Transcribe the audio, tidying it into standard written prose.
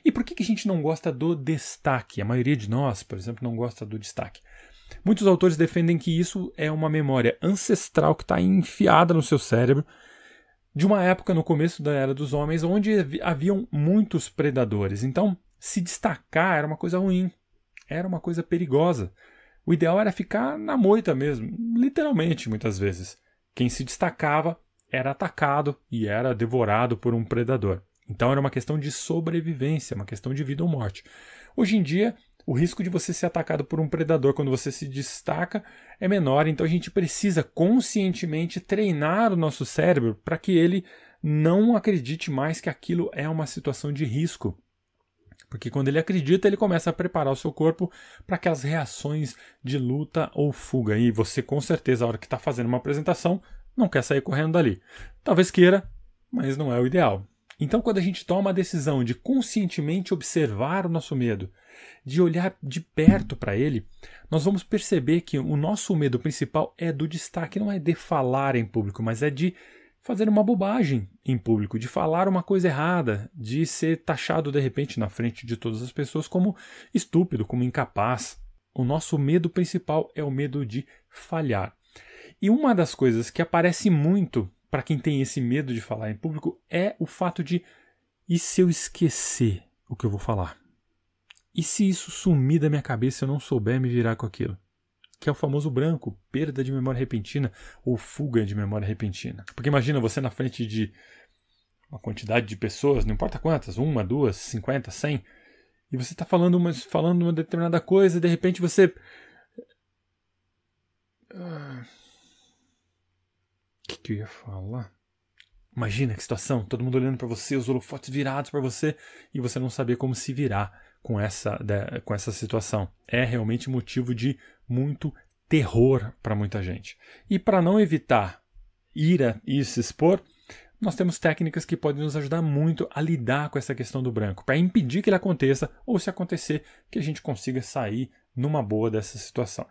E por que a gente não gosta do destaque? A maioria de nós, por exemplo, não gosta do destaque. Muitos autores defendem que isso é uma memória ancestral que está enfiada no seu cérebro de uma época no começo da Era dos Homens onde haviam muitos predadores. Então, se destacar era uma coisa ruim, era uma coisa perigosa. O ideal era ficar na moita mesmo, literalmente, muitas vezes. Quem se destacava era atacado e era devorado por um predador. Então era uma questão de sobrevivência, uma questão de vida ou morte. Hoje em dia, o risco de você ser atacado por um predador quando você se destaca é menor, então a gente precisa conscientemente treinar o nosso cérebro para que ele não acredite mais que aquilo é uma situação de risco. Porque quando ele acredita, ele começa a preparar o seu corpo para aquelas reações de luta ou fuga. E você, com certeza, a hora que está fazendo uma apresentação, não quer sair correndo dali. Talvez queira, mas não é o ideal. Então, quando a gente toma a decisão de conscientemente observar o nosso medo, de olhar de perto para ele, nós vamos perceber que o nosso medo principal é do destaque, não é de falar em público, mas é de fazer uma bobagem em público, de falar uma coisa errada, de ser taxado de repente na frente de todas as pessoas como estúpido, como incapaz. O nosso medo principal é o medo de falhar. E uma das coisas que aparece muito para quem tem esse medo de falar em público é o fato de: e se eu esquecer o que eu vou falar? E se isso sumir da minha cabeça e eu não souber me virar com aquilo? Que é o famoso branco, perda de memória repentina ou fuga de memória repentina. Porque imagina você na frente de uma quantidade de pessoas, não importa quantas, 1, 2, 50, 100, e você está falando uma determinada coisa e de repente você... O que eu ia falar? Imagina que situação, todo mundo olhando para você, os holofotes virados para você e você não saber como se virar com essa situação. É realmente motivo de muito terror para muita gente. E para não evitar ir e se expor, nós temos técnicas que podem nos ajudar muito a lidar com essa questão do branco, para impedir que ele aconteça ou, se acontecer, que a gente consiga sair numa boa dessa situação.